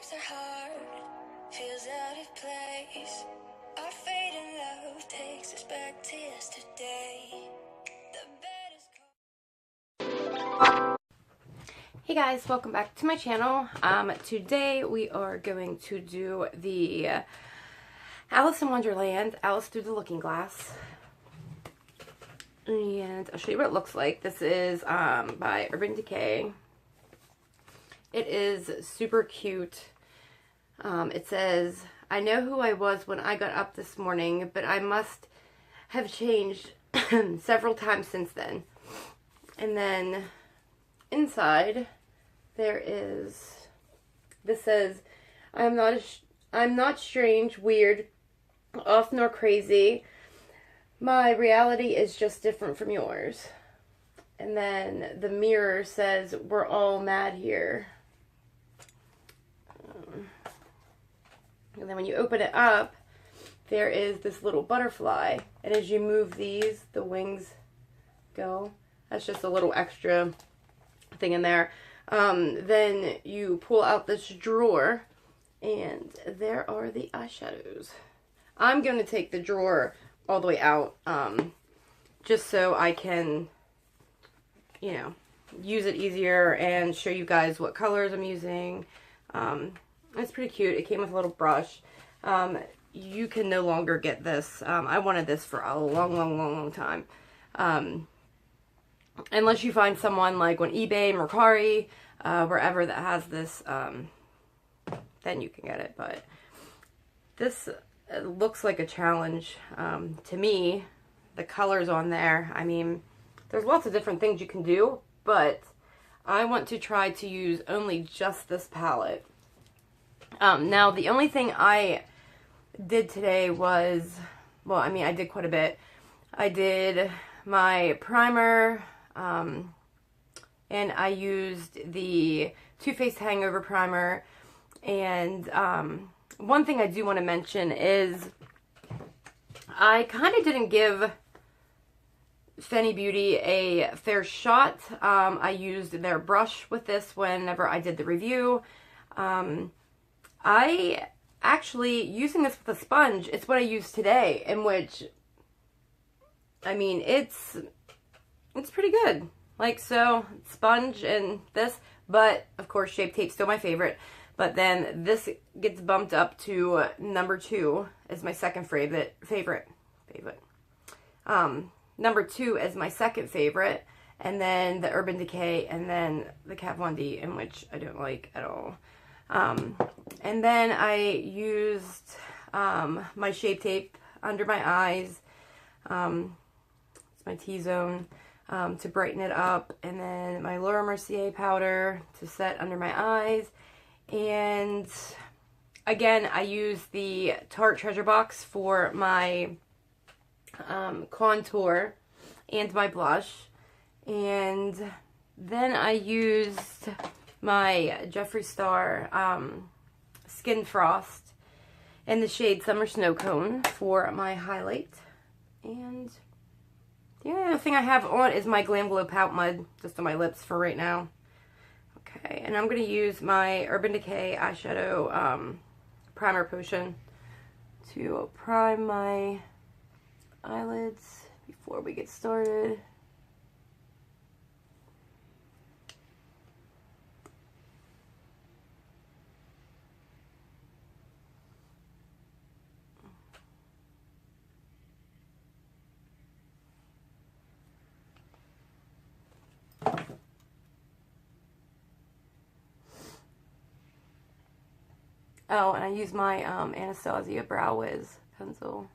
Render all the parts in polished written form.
times are hard, feels out of place. Our fading love takes us back to yesterday. The bed is cold. Hey guys, welcome back to my channel. Today we are going to do the Alice in Wonderland, Alice Through the Looking Glass. And I'll show you what it looks like. This is by Decay. It is super cute. It says, I know who I was when I got up this morning, but I must have changed several times since then. And then inside there is, this says, I'm not strange, weird, off nor crazy. My reality is just different from yours. And then the mirror says, we're all mad here. And then when you open it up, there is this little butterfly. And as you move these, the wings go. That's just a little extra thing in there. Then you pull out this drawer, and there are the eyeshadows. I'm going to take the drawer all the way out, just so I can, you know, use it easier and show you guys what colors I'm using. It's pretty cute. It came with a little brush. You can no longer get this. I wanted this for a long time. Unless you find someone like on eBay, Mercari, wherever that has this, then you can get it. But this looks like a challenge to me. The colors on there, I mean, there's lots of different things you can do, but I want to try to use only just this palette. Now, the only thing I did today was, well, I mean, I did quite a bit. I did my primer, and I used the Too Faced Hangover Primer. And one thing I do want to mention is I kind of didn't give Fenty Beauty a fair shot. I used their brush with this whenever I did the review. I actually, using this with a sponge, it's what I use today, in which, I mean, it's pretty good. Like so, sponge and this, but of course Shape Tape's still my favorite. But then this gets bumped up to number 2 as my second favorite. Number 2 as my second favorite, and then the Urban Decay, and then the Kat Von D, in which I don't like at all. And then I used my Shape Tape under my eyes. It's my T-zone to brighten it up, and then my Laura Mercier powder to set under my eyes. And again, I use the Tarte Treasure Box for my contour and my blush. And then I used my Jeffree Star Skin Frost in the shade Summer Snow Cone for my highlight. And the only other thing I have on is my Glam Glow Pout Mud, just on my lips for right now. Okay, and I'm going to use my Urban Decay eyeshadow primer potion to prime my eyelids before we get started. Oh, and I use my Anastasia Brow Wiz pencil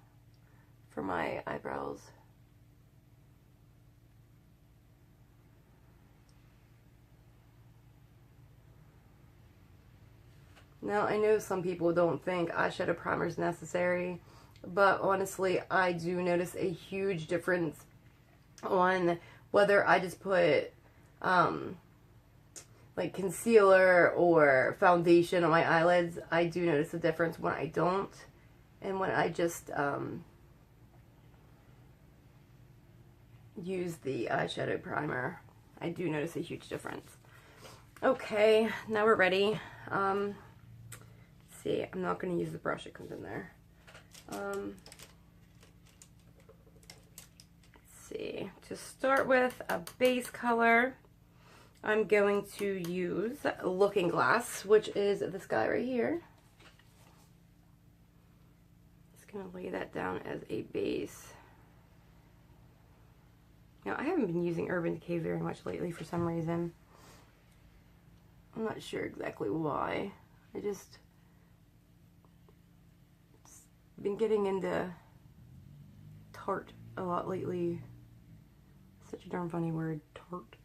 for my eyebrows. Now, I know some people don't think eyeshadow primer is necessary, but honestly, I do notice a huge difference on whether I just put like concealer or foundation on my eyelids. I do notice a difference when I don't, and when I just use the eyeshadow primer. I do notice a huge difference. Okay, now we're ready. see, I'm not going to use the brush that comes in there. Let's see, to start with a base color, I'm going to use Looking Glass, which is this guy right here. Just going to lay that down as a base. Now, I haven't been using Urban Decay very much lately for some reason. I'm not sure exactly why. I just been getting into Tarte a lot lately. Such a darn funny word, Tarte.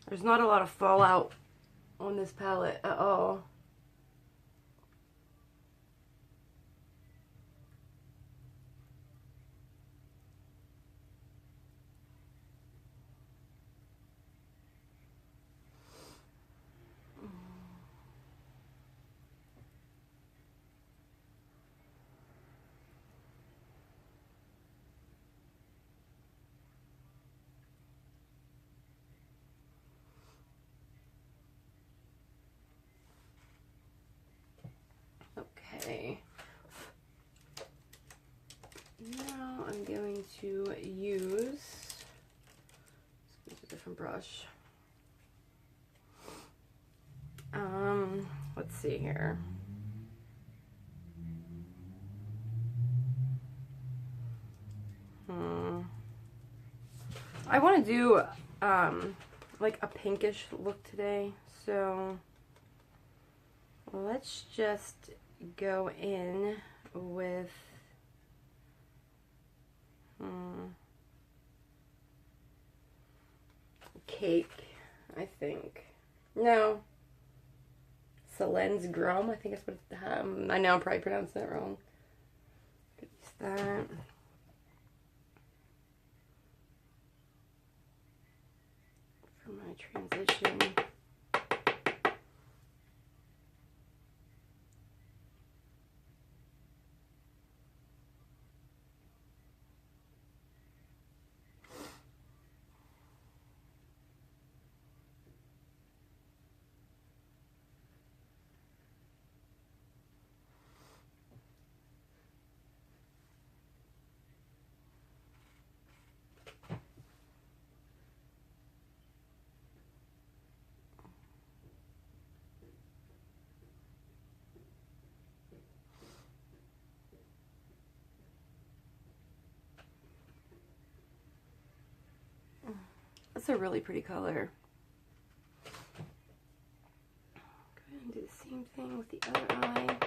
There's not a lot of fallout on this palette at all. Okay. Now I'm going to use a different brush. Let's see here. I want to do like a pinkish look today, so let's just go in with Cake, I think. No. Solen's Grum, I think that's what it's, I know I'm probably pronouncing it wrong. Could use that. For my transition. That's a really pretty color. Go ahead and do the same thing with the other eye.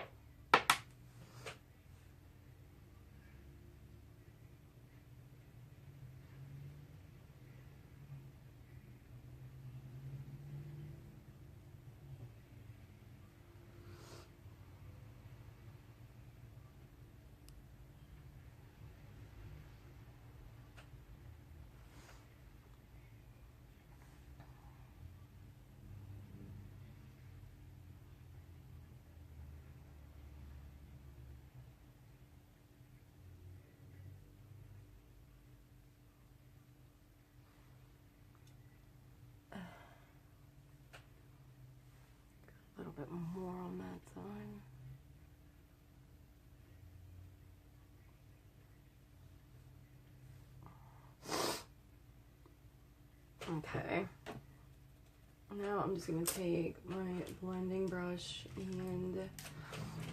A little bit more on that side. Okay. Now I'm just going to take my blending brush and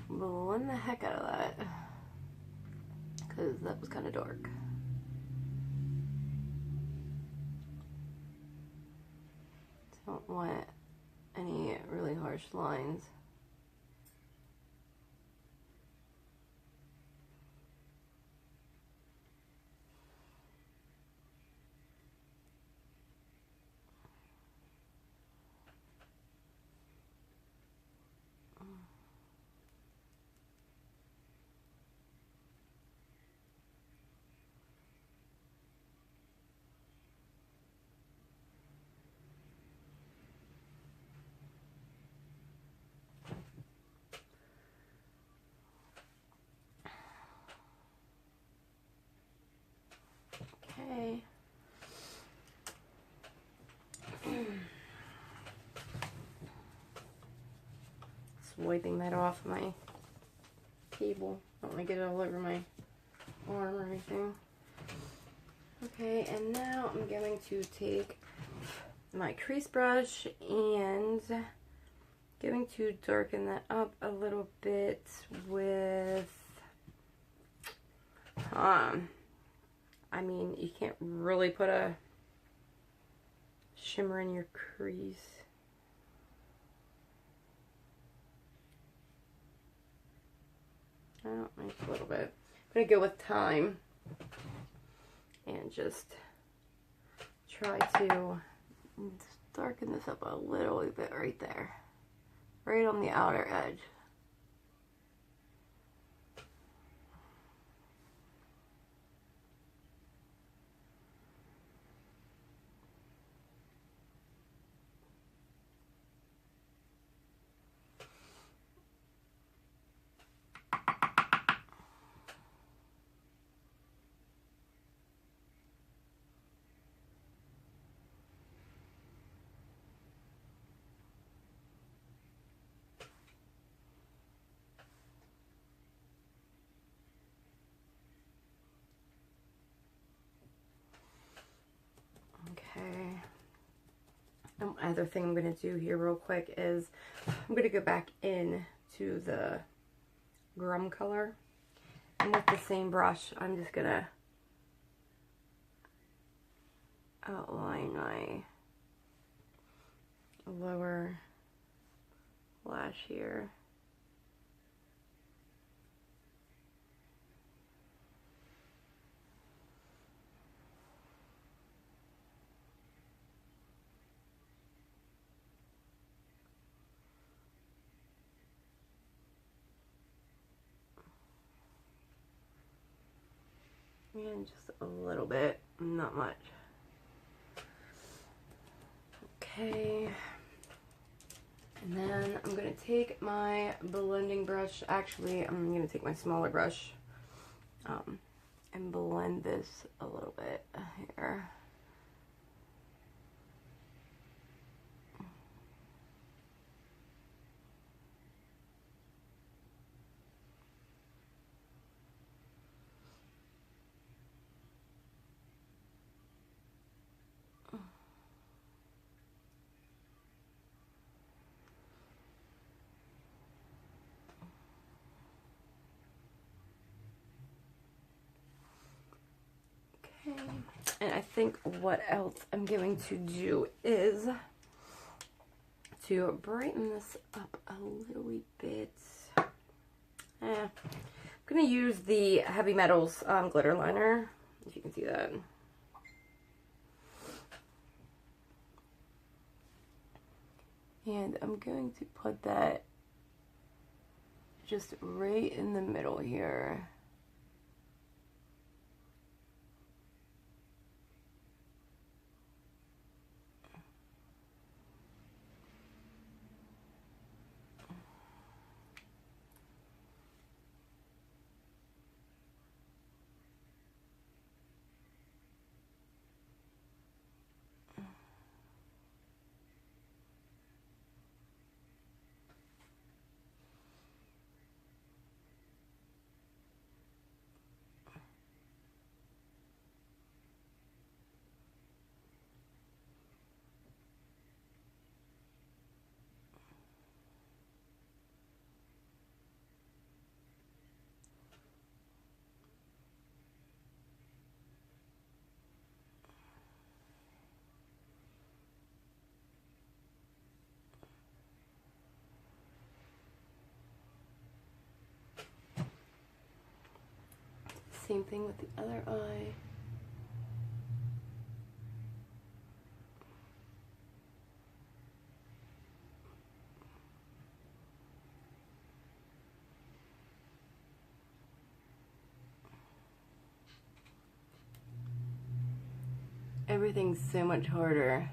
blend the heck out of that, because that was kind of dark. Don't want any really harsh lines. Okay. Wiping that off my table. Don't want to get it all over my arm or anything. Okay, and now I'm going to take my crease brush and going to darken that up a little bit with, I mean, you can't really put a shimmer in your crease. Oh, maybe a little bit. I'm going to go with Time and just try to darken this up a little bit right there. Right on the outer edge. Okay. Other thing I'm going to do here real quick is I'm going to go back in to the Grum color. And with the same brush, I'm just going to outline my lower lash here. And just a little bit, not much. Okay. And then I'm going to take my blending brush. Actually, I'm going to take my smaller brush and blend this a little bit here. And I think what else I'm going to do is to brighten this up a little bit. I'm going to use the Heavy Metals glitter liner, if you can see that. And I'm going to put that just right in the middle here. Same thing with the other eye. Everything's so much harder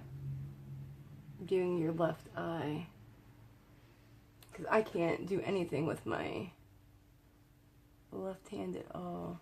doing your left eye, because I can't do anything with my left hand at all.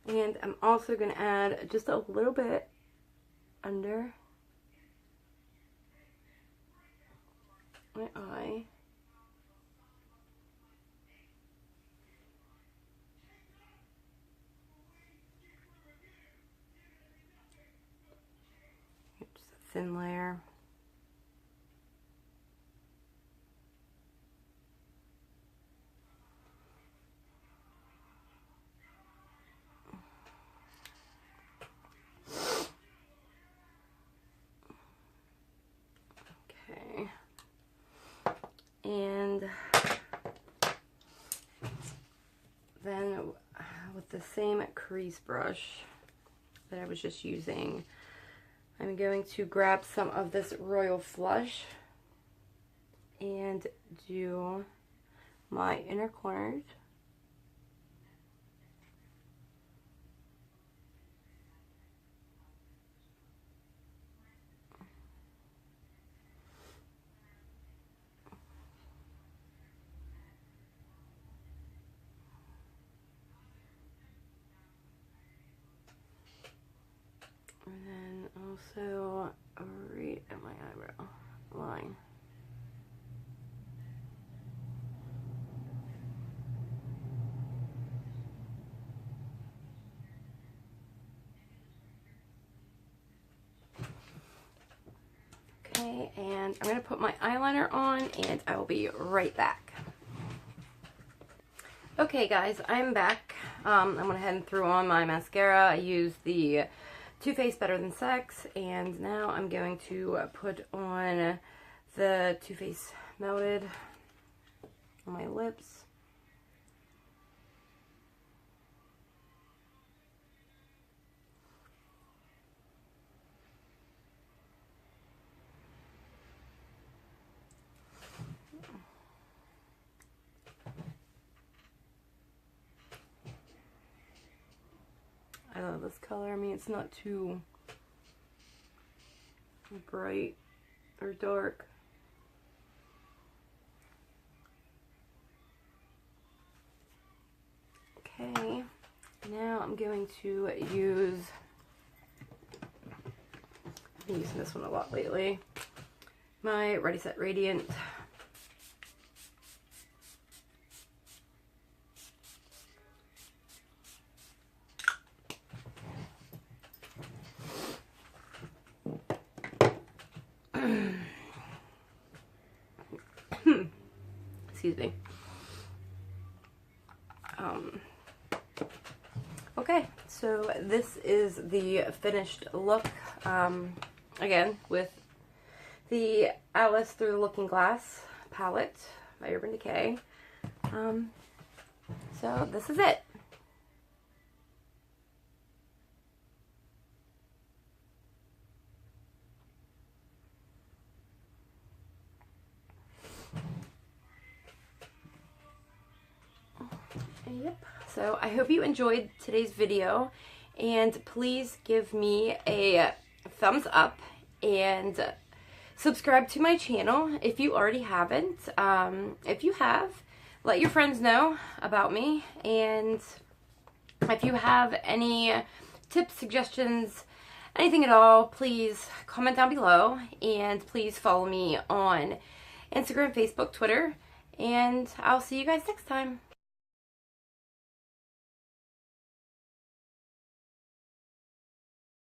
And I'm also going to add just a little bit under my eye. Just a thin layer. Okay. And then with the same crease brush that I was just using, I'm going to grab some of this Royal Flush and do my inner corners. And then also right at my eyebrow line. Okay, and I'm going to put my eyeliner on and I will be right back. Okay guys, I'm back. I went ahead and threw on my mascara. I used the Too Faced Better Than Sex, and now I'm going to put on the Too Faced Melted on my lips. I love this color. I mean, it's not too bright or dark. Okay, now I'm going to use, I've been using this one a lot lately, my Ready Set Radiant. Excuse me. Okay, so this is the finished look, again, with the Alice Through the Looking Glass palette by Urban Decay. So this is it. Yep. So I hope you enjoyed today's video, and please give me a thumbs up and subscribe to my channel if you already haven't. If you have, let your friends know about me, and if you have any tips, suggestions, anything at all, please comment down below, and please follow me on Instagram, Facebook, Twitter, and I'll see you guys next time.